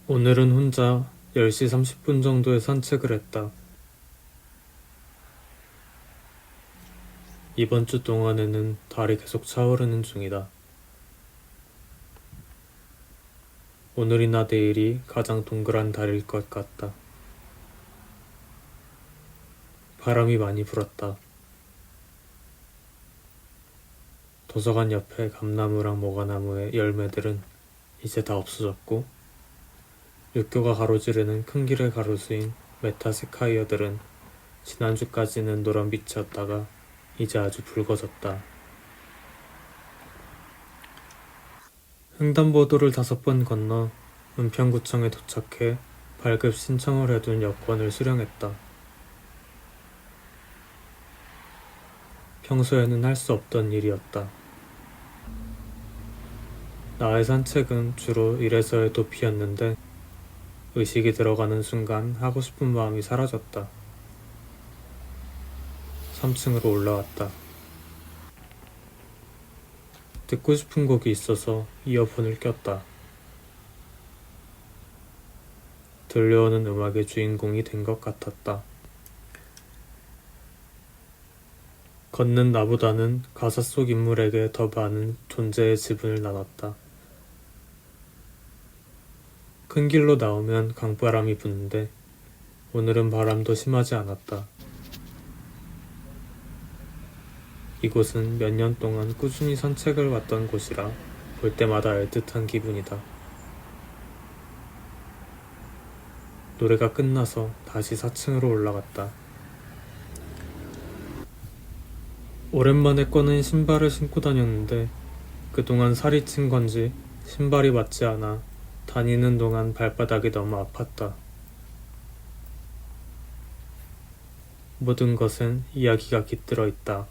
오늘은 혼자 10시 30분 정도의 산책을 했다. 이번 주 동안에는 달이 계속 차오르는 중이다. 오늘이나 내일이 가장 동그란 달일 것 같다. 바람이 많이 불었다. 도서관 옆에 감나무랑 모가나무의 열매들은 이제 다 없어졌고, 육교가 가로지르는 큰 길의 가로수인 메타세카이어들은 지난주까지는 노란빛이었다가 이제 아주 붉어졌다. 횡단보도를 5번 건너 은평구청에 도착해 발급 신청을 해둔 여권을 수령했다. 평소에는 할 수 없던 일이었다. 나의 산책은 주로 일에서의 도피였는데 의식이 들어가는 순간 하고 싶은 마음이 사라졌다. 3층으로 올라왔다. 듣고 싶은 곡이 있어서 이어폰을 꼈다. 들려오는 음악의 주인공이 된 것 같았다. 걷는 나보다는 가사 속 인물에게 더 많은 존재의 지분을 나눴다. 큰 길로 나오면 강바람이 부는데 오늘은 바람도 심하지 않았다. 이곳은 몇 년 동안 꾸준히 산책을 왔던 곳이라 볼 때마다 애틋한 기분이다. 노래가 끝나서 다시 4층으로 올라갔다. 오랜만에 꺼낸 신발을 신고 다녔는데 그동안 살이 찐 건지 신발이 맞지 않아 다니는 동안 발바닥이 너무 아팠다. 모든 것엔 이야기가 깃들어 있다.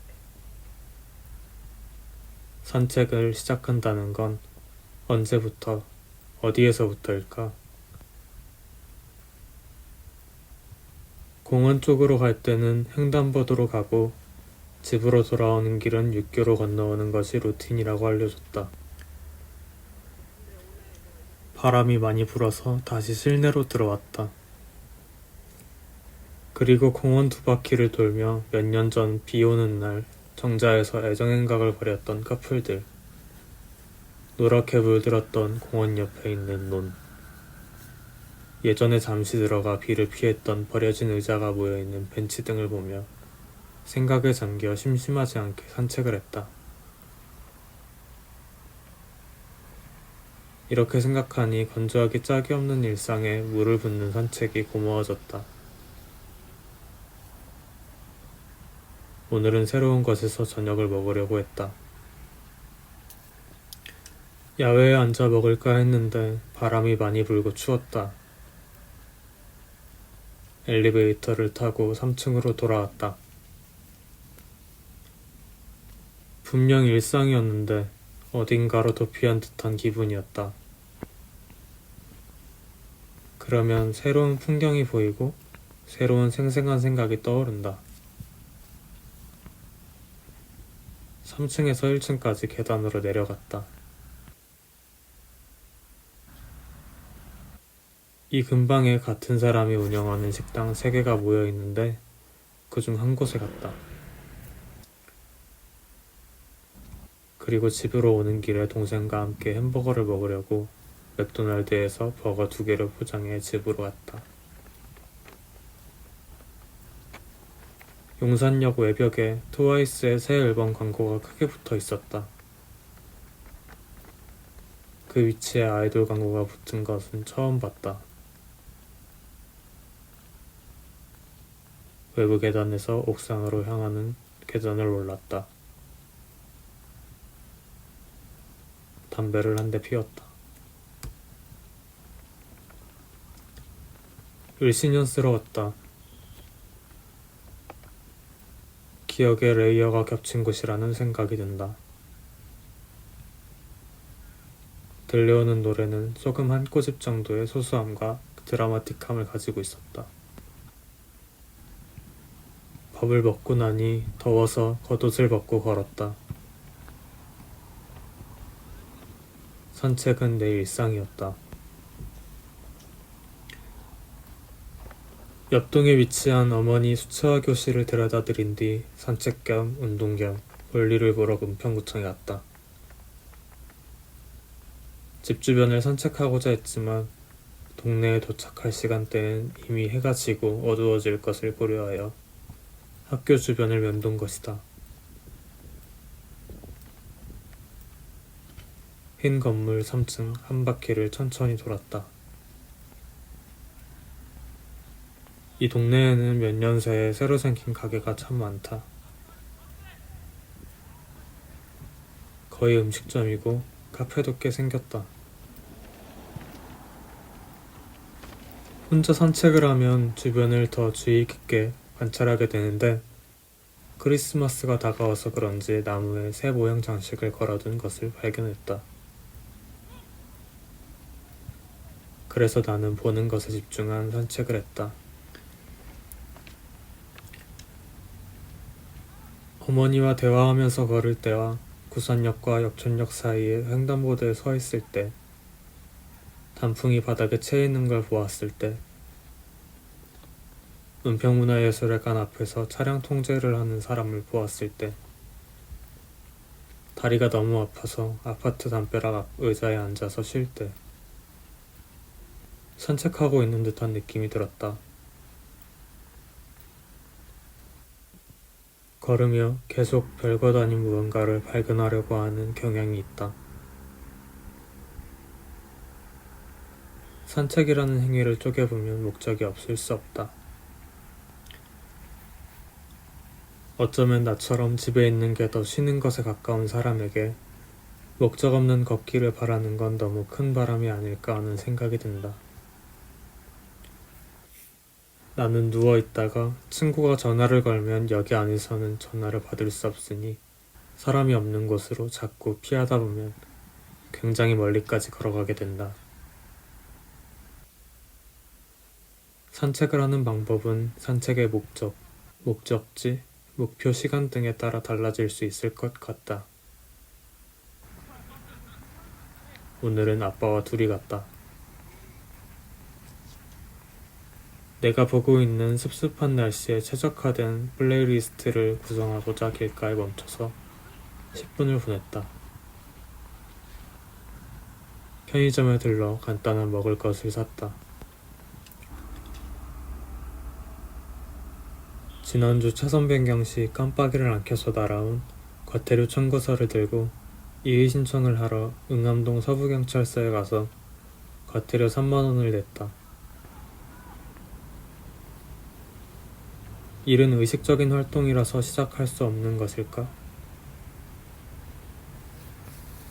산책을 시작한다는 건 언제부터, 어디에서부터일까? 공원 쪽으로 갈 때는 횡단보도로 가고 집으로 돌아오는 길은 육교로 건너오는 것이 루틴이라고 알려줬다. 바람이 많이 불어서 다시 실내로 들어왔다. 그리고 공원 2바퀴를 돌며 몇 년 전 비 오는 날 정자에서 애정행각을 벌였던 커플들, 노랗게 물들었던 공원 옆에 있는 논, 예전에 잠시 들어가 비를 피했던 버려진 의자가 모여있는 벤치 등을 보며 생각에 잠겨 심심하지 않게 산책을 했다. 이렇게 생각하니 건조하기 짝이 없는 일상에 물을 붓는 산책이 고마워졌다. 오늘은 새로운 곳에서 저녁을 먹으려고 했다. 야외에 앉아 먹을까 했는데 바람이 많이 불고 추웠다. 엘리베이터를 타고 3층으로 돌아왔다. 분명 일상이었는데 어딘가로 도피한 듯한 기분이었다. 그러면 새로운 풍경이 보이고 새로운 생생한 생각이 떠오른다. 3층에서 1층까지 계단으로 내려갔다. 이 근방에 같은 사람이 운영하는 식당 3개가 모여 있는데 그중 한 곳에 갔다. 그리고 집으로 오는 길에 동생과 함께 햄버거를 먹으려고 맥도날드에서 버거 2개를 포장해 집으로 갔다. 용산역 외벽에 트와이스의 새 앨범 광고가 크게 붙어 있었다. 그 위치에 아이돌 광고가 붙은 것은 처음 봤다. 외부 계단에서 옥상으로 향하는 계단을 올랐다. 담배를 한 대 피웠다. 을씨년스러웠다. 기억의 레이어가 겹친 곳이라는 생각이 든다. 들려오는 노래는 소금 한 꼬집 정도의 소소함과 드라마틱함을 가지고 있었다. 밥을 먹고 나니 더워서 겉옷을 벗고 걸었다. 산책은 내 일상이었다. 옆동에 위치한 어머니 수채화 교실을 데려다드린 뒤 산책 겸 운동 겸 볼일을 보러 은평구청에 갔다. 집 주변을 산책하고자 했지만 동네에 도착할 시간대엔 이미 해가 지고 어두워질 것을 고려하여 학교 주변을 맴돈 것이다. 흰 건물 3층 한 바퀴를 천천히 돌았다. 이 동네에는 몇 년 새에 새로 생긴 가게가 참 많다. 거의 음식점이고 카페도 꽤 생겼다. 혼자 산책을 하면 주변을 더 주의 깊게 관찰하게 되는데 크리스마스가 다가와서 그런지 나무에 새 모양 장식을 걸어둔 것을 발견했다. 그래서 나는 보는 것에 집중한 산책을 했다. 어머니와 대화하면서 걸을 때와 구산역과 역촌역 사이에 횡단보도에 서 있을 때, 단풍이 바닥에 채 있는 걸 보았을 때, 은평문화예술회관 앞에서 차량 통제를 하는 사람을 보았을 때, 다리가 너무 아파서 아파트 담벼락 앞 의자에 앉아서 쉴 때, 산책하고 있는 듯한 느낌이 들었다. 걸으며 계속 별것 아닌 무언가를 발견하려고 하는 경향이 있다. 산책이라는 행위를 쪼개보면 목적이 없을 수 없다. 어쩌면 나처럼 집에 있는 게 더 쉬는 것에 가까운 사람에게 목적 없는 걷기를 바라는 건 너무 큰 바람이 아닐까 하는 생각이 든다. 나는 누워있다가 친구가 전화를 걸면 여기 안에서는 전화를 받을 수 없으니 사람이 없는 곳으로 자꾸 피하다 보면 굉장히 멀리까지 걸어가게 된다. 산책을 하는 방법은 산책의 목적, 목적지, 목표 시간 등에 따라 달라질 수 있을 것 같다. 오늘은 아빠와 둘이 갔다. 내가 보고 있는 습습한 날씨에 최적화된 플레이리스트를 구성하고자 길가에 멈춰서 10분을 보냈다. 편의점에 들러 간단한 먹을 것을 샀다. 지난주 차선 변경 시 깜빡이를 안 켜서 날아온 과태료 청구서를 들고 이의 신청을 하러 응암동 서부경찰서에 가서 과태료 3만원을 냈다. 일은 의식적인 활동이라서 시작할 수 없는 것일까?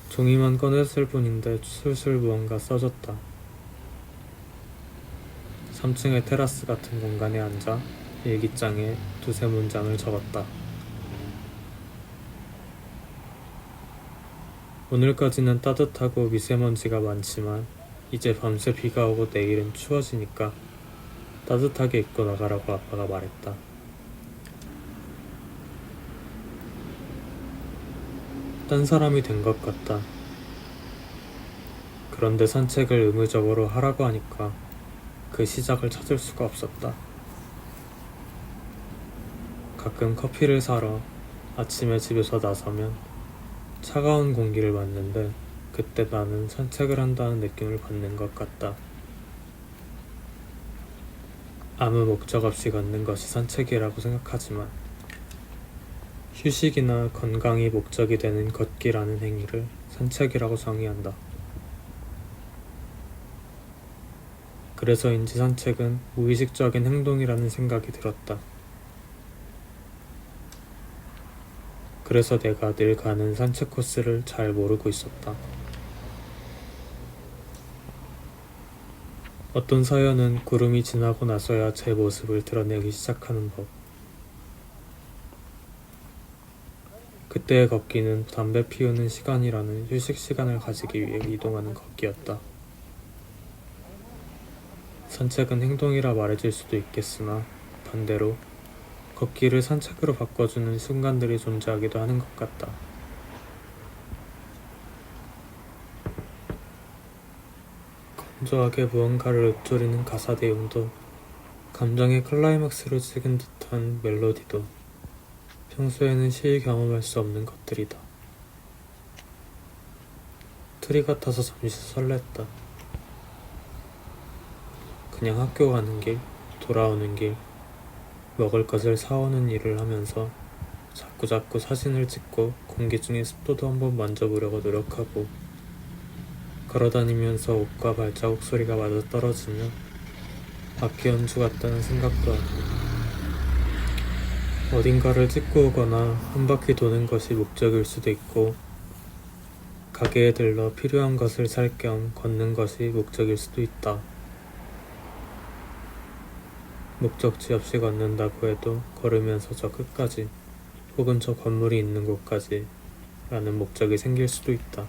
종이만 꺼냈을 뿐인데 술술 무언가 써졌다. 3층의 테라스 같은 공간에 앉아 일기장에 두세 문장을 적었다. 오늘까지는 따뜻하고 미세먼지가 많지만 이제 밤새 비가 오고 내일은 추워지니까 따뜻하게 입고 나가라고 아빠가 말했다. 딴 사람이 된 것 같다. 그런데 산책을 의무적으로 하라고 하니까 그 시작을 찾을 수가 없었다. 가끔 커피를 사러 아침에 집에서 나서면 차가운 공기를 맞는데 그때 나는 산책을 한다는 느낌을 받는 것 같다. 아무 목적 없이 걷는 것이 산책이라고 생각하지만 휴식이나 건강이 목적이 되는 걷기라는 행위를 산책이라고 정의한다. 그래서인지 산책은 무의식적인 행동이라는 생각이 들었다. 그래서 내가 늘 가는 산책 코스를 잘 모르고 있었다. 어떤 사연은 구름이 지나고 나서야 제 모습을 드러내기 시작하는 법. 그때의 걷기는 담배 피우는 시간이라는 휴식 시간을 가지기 위해 이동하는 걷기였다. 산책은 행동이라 말해질 수도 있겠으나 반대로 걷기를 산책으로 바꿔주는 순간들이 존재하기도 하는 것 같다. 건조하게 무언가를 읊조리는 가사 내용도 감정의 클라이막스를 찍은 듯한 멜로디도 평소에는 시의 경험할 수 없는 것들이다. 트리 같아서 잠시 설렜다. 그냥 학교 가는 길, 돌아오는 길, 먹을 것을 사오는 일을 하면서 자꾸자꾸 사진을 찍고 공기 중에 습도도 한번 만져보려고 노력하고 걸어다니면서 옷과 발자국 소리가 맞아떨어지며 악기 연주 같다는 생각도 하고 어딘가를 찍고 오거나 한 바퀴 도는 것이 목적일 수도 있고 가게에 들러 필요한 것을 살 겸 걷는 것이 목적일 수도 있다. 목적지 없이 걷는다고 해도 걸으면서 저 끝까지 혹은 저 건물이 있는 곳까지 라는 목적이 생길 수도 있다.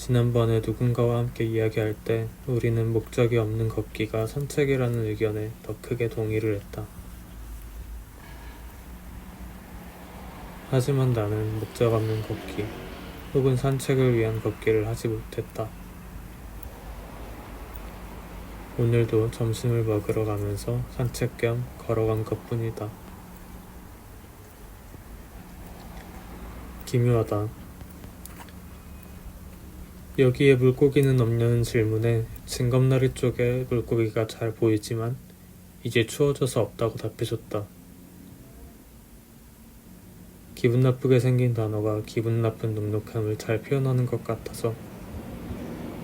지난번에 누군가와 함께 이야기할 때 우리는 목적이 없는 걷기가 산책이라는 의견에 더 크게 동의를 했다. 하지만 나는 목적 없는 걷기 혹은 산책을 위한 걷기를 하지 못했다. 오늘도 점심을 먹으러 가면서 산책 겸 걸어간 것뿐이다. 기묘하다. 여기에 물고기는 없냐는 질문에 징검다리 쪽에 물고기가 잘 보이지만 이제 추워져서 없다고 답해줬다. 기분 나쁘게 생긴 단어가 기분 나쁜 눅눅함을 잘 표현하는 것 같아서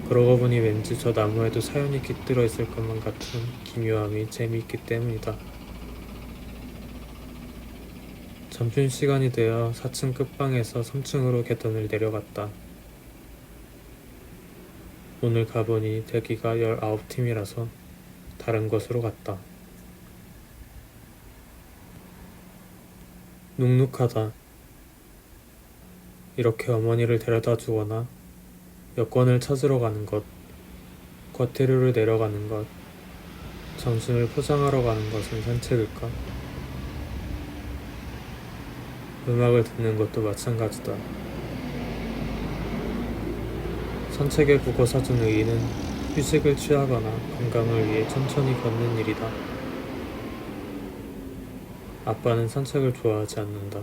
그러고 보니 왠지 저 나무에도 사연이 깃들어 있을 것만 같은 기묘함이 재미있기 때문이다. 점심시간이 되어 4층 끝방에서 3층으로 계단을 내려갔다. 오늘 가보니 대기가 19팀이라서 다른 곳으로 갔다. 눅눅하다. 이렇게 어머니를 데려다 주거나 여권을 찾으러 가는 것, 과태료를 내려가는 것, 점심을 포장하러 가는 것은 산책일까? 음악을 듣는 것도 마찬가지다. 산책에 국어 사준 의의는 휴식을 취하거나 건강을 위해 천천히 걷는 일이다. 아빠는 산책을 좋아하지 않는다.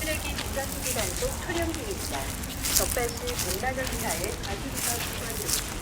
쓰레기 분산소기 단속 촬영 중입니다. 적발시 공단역 이하에 가슴과 주관됩니다.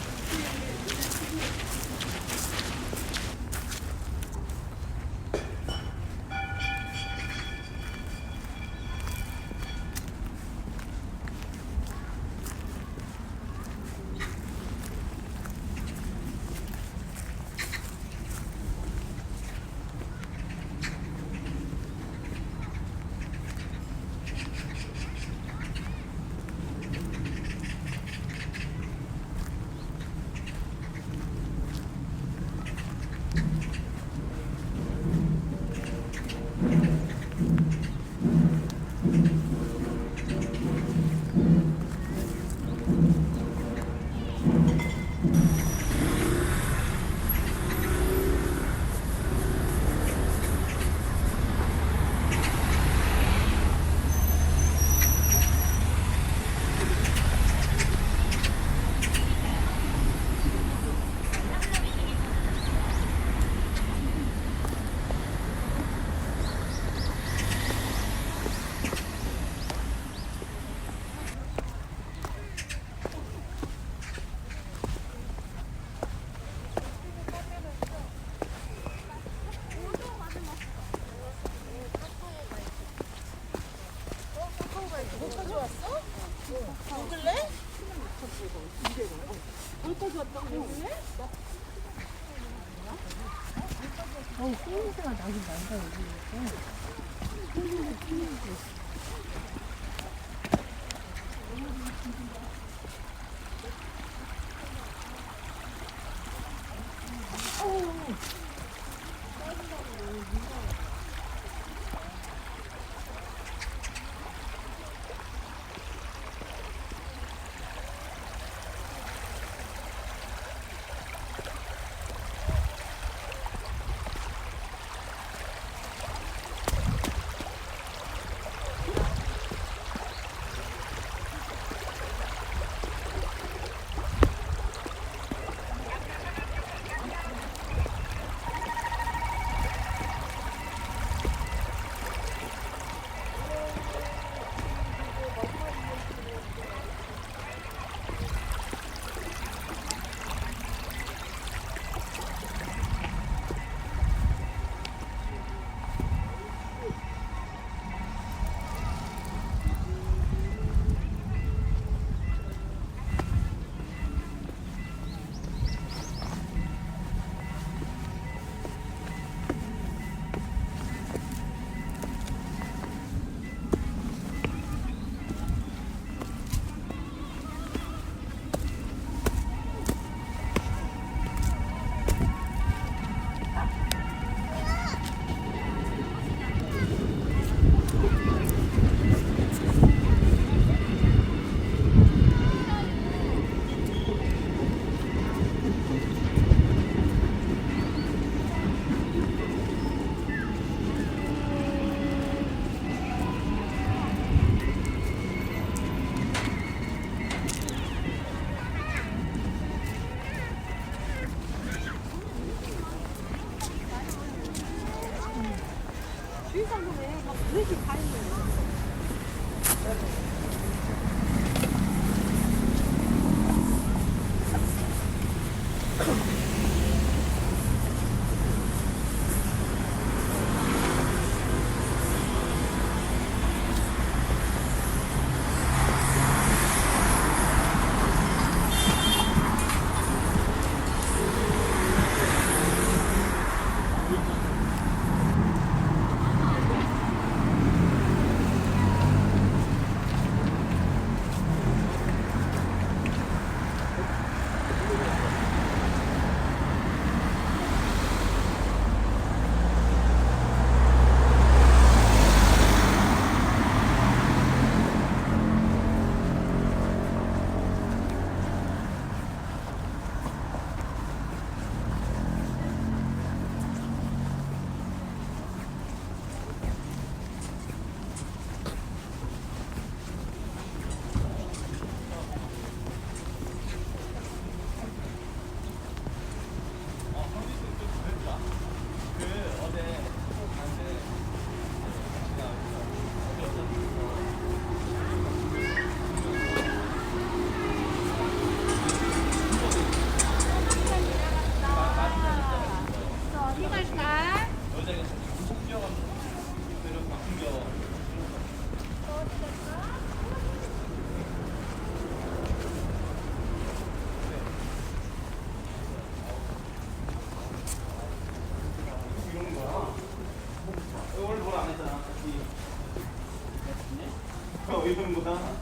냄새가 나긴 난다 여기. 이쁘다.